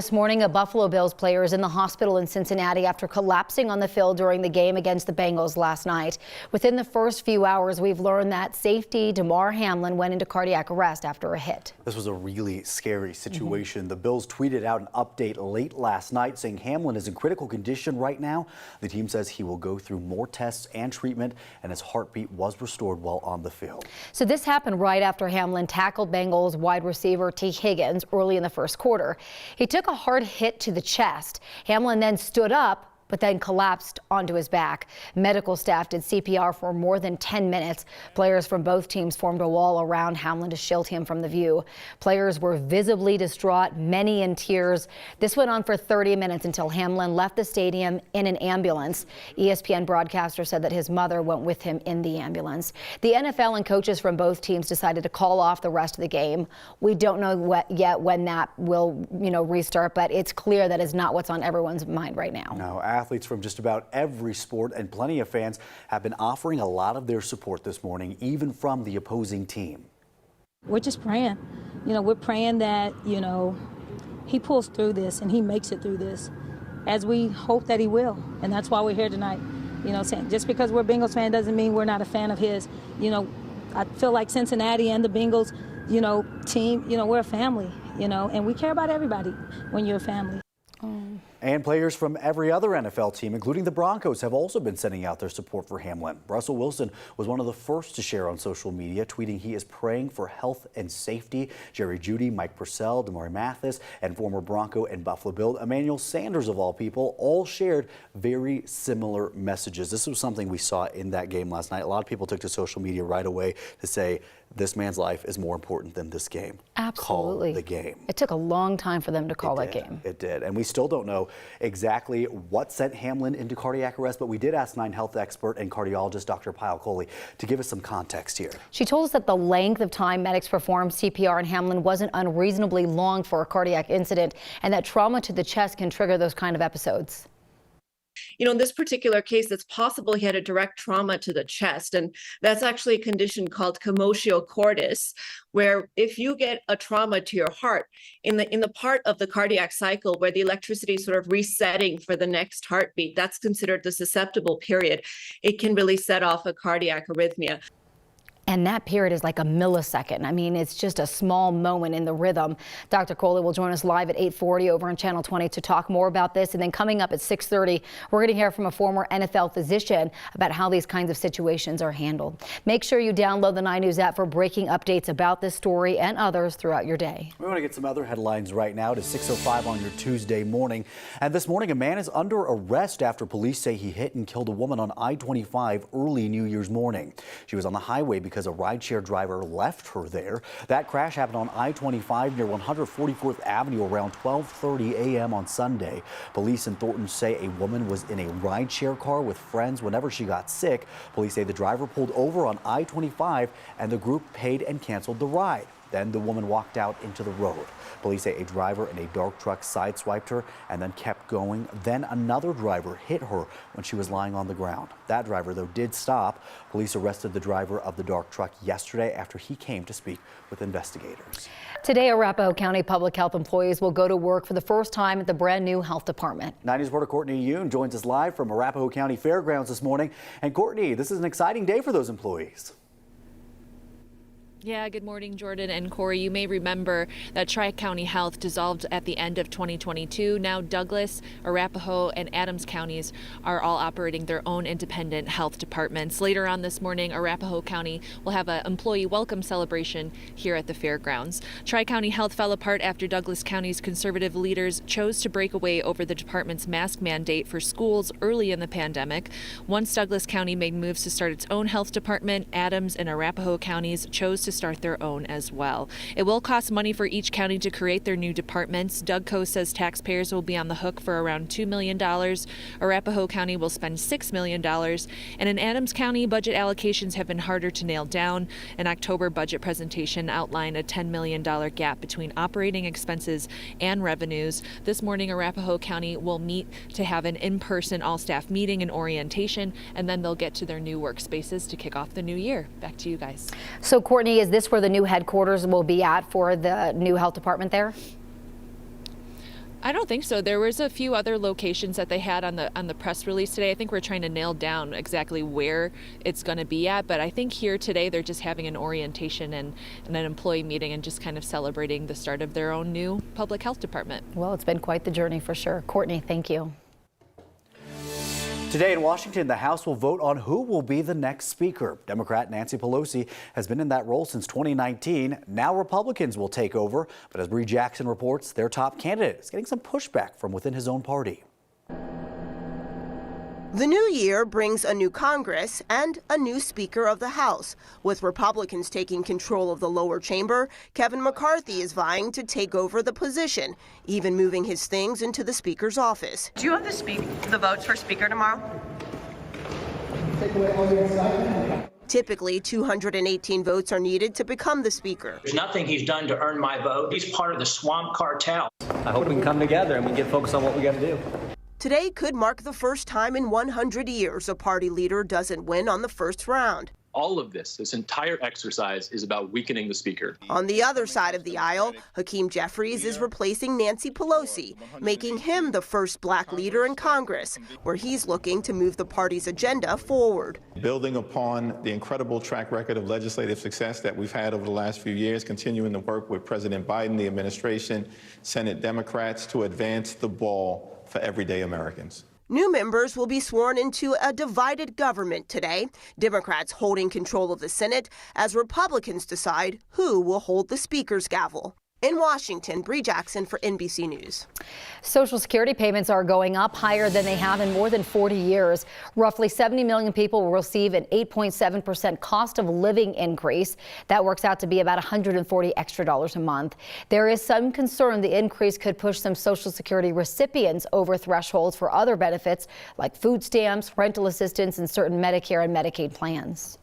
This morning, a Buffalo Bills player is in the hospital in Cincinnati after collapsing on the field during the game against the Bengals last night. Within the first few hours, we've learned that safety Damar Hamlin went into cardiac arrest after a hit. This was a really scary situation. The Bills tweeted out an update late last night saying Hamlin is in critical condition right now. The team says he will go through more tests and treatment, and his heartbeat was restored while on the field. So this happened right after Hamlin tackled Bengals wide receiver T. Higgins early in the first quarter. He took a hard hit to the chest. Hamlin then stood up, but then collapsed onto his back. Medical staff did CPR for more than 10 minutes. Players from both teams formed a wall around Hamlin to shield him from the view. Players were visibly distraught, many in tears. This went on for 30 minutes until Hamlin left the stadium in an ambulance. ESPN broadcaster said that his mother went with him in the ambulance. The NFL and coaches from both teams decided to call off the rest of the game. We don't know yet when that will, restart, but it's clear that is not what's on everyone's mind right now. No, athletes from just about every sport and plenty of fans have been offering a lot of their support this morning, even from the opposing team. We're just praying. We're praying that, he pulls through this and he makes it through this, as we hope that he will. And that's why we're here tonight. Just because we're a Bengals fan doesn't mean we're not a fan of his. I feel like Cincinnati and the Bengals, team, we're a family, and we care about everybody when you're a family. And players from every other NFL team, including the Broncos, have also been sending out their support for Hamlin. Russell Wilson was one of the first to share on social media, tweeting he is praying for health and safety. Jerry Jeudy, Mike Purcell, Damari Mathis, and former Bronco and Buffalo Bill Emmanuel Sanders, of all people, all shared very similar messages. This was something we saw in that game last night. A lot of people took to social media right away to say, this man's life is more important than this game. Absolutely. Call the game. It took a long time for them to call that game. It did. And we still don't know exactly what sent Hamlin into cardiac arrest, but we did ask 9 Health expert and cardiologist Dr. Pyle Coley to give us some context here. She told us that the length of time medics performed CPR on Hamlin wasn't unreasonably long for a cardiac incident, and that trauma to the chest can trigger those kind of episodes. In this particular case, it's possible he had a direct trauma to the chest, and that's actually a condition called commotio cordis, where if you get a trauma to your heart, in the part of the cardiac cycle where the electricity is sort of resetting for the next heartbeat, that's considered the susceptible period. It can really set off a cardiac arrhythmia. And that period is like a millisecond. I mean, it's just a small moment in the rhythm. Dr. Coley will join us live at 8:40 over on Channel 20 to talk more about this. And then coming up at 6:30, we're going to hear from a former NFL physician about how these kinds of situations are handled. Make sure you download the 9 News app for breaking updates about this story and others throughout your day. We want to get some other headlines right now to 6:05 on your Tuesday morning. And this morning, a man is under arrest after police say he hit and killed a woman on I-25 early New Year's morning. She was on the highway because a rideshare driver left her there. That crash happened on I-25 near 144th Avenue around 12:30 a.m. on Sunday. Police in Thornton say a woman was in a rideshare car with friends whenever she got sick. Police say the driver pulled over on I-25 and the group paid and canceled the ride. Then the woman walked out into the road. Police say a driver in a dark truck sideswiped her and then kept going. Then another driver hit her when she was lying on the ground. That driver, though, did stop. Police arrested the driver of the dark truck yesterday after he came to speak with investigators. Today, Arapahoe County public health employees will go to work for the first time at the brand new health department. 9 News reporter Courtney Yoon joins us live from Arapahoe County Fairgrounds this morning. And Courtney, this is an exciting day for those employees. Yeah, good morning, Jordan and Corey. You may remember that Tri-County Health dissolved at the end of 2022. Now Douglas, Arapahoe, and Adams counties are all operating their own independent health departments. Later on this morning, Arapahoe County will have an employee welcome celebration here at the fairgrounds. Tri-County Health fell apart after Douglas County's conservative leaders chose to break away over the department's mask mandate for schools early in the pandemic. Once Douglas County made moves to start its own health department, Adams and Arapahoe counties chose to start their own as well. It will cost money for each county to create their new departments. Doug Coe says taxpayers will be on the hook for around $2 million. Arapahoe County will spend $6 million. And in Adams County, budget allocations have been harder to nail down. An October budget presentation outlined a $10 million gap between operating expenses and revenues. This morning, Arapahoe County will meet to have an in-person all-staff meeting and orientation, and then they'll get to their new workspaces to kick off the new year. Back to you guys. So, Courtney, is this where the new headquarters will be at for the new health department there? I don't think so. There was a few other locations that they had on the press release today. I think we're trying to nail down exactly where it's going to be at, but I think here today they're just having an orientation and an employee meeting and just kind of celebrating the start of their own new public health department. Well, it's been quite the journey for sure. Courtney, thank you. Today in Washington, the House will vote on who will be the next speaker. Democrat Nancy Pelosi has been in that role since 2019. Now Republicans will take over. But as Bree Jackson reports, their top candidate is getting some pushback from within his own party. The new year brings a new Congress and a new Speaker of the House. With Republicans taking control of the lower chamber, Kevin McCarthy is vying to take over the position, even moving his things into the Speaker's office. Do you have the votes for Speaker tomorrow? Typically, 218 votes are needed to become the Speaker. There's nothing he's done to earn my vote. He's part of the swamp cartel. I hope we can come together and we get focused on what we got to do. Today could mark the first time in 100 years a party leader doesn't win on the first round. All of this entire exercise is about weakening the speaker. On the other side of the aisle, Hakeem Jeffries is replacing Nancy Pelosi, making him the first black leader in Congress, where he's looking to move the party's agenda forward. Building upon the incredible track record of legislative success that we've had over the last few years, continuing to work with President Biden, the administration, Senate Democrats to advance the ball for everyday Americans. New members will be sworn into a divided government today, Democrats holding control of the Senate as Republicans decide who will hold the Speaker's gavel. In Washington, Bree Jackson for NBC News. Social Security payments are going up higher than they have in more than 40 years. Roughly 70 million people will receive an 8.7% cost of living increase. That works out to be about $140 extra a month. There is some concern the increase could push some Social Security recipients over thresholds for other benefits like food stamps, rental assistance, and certain Medicare and Medicaid plans.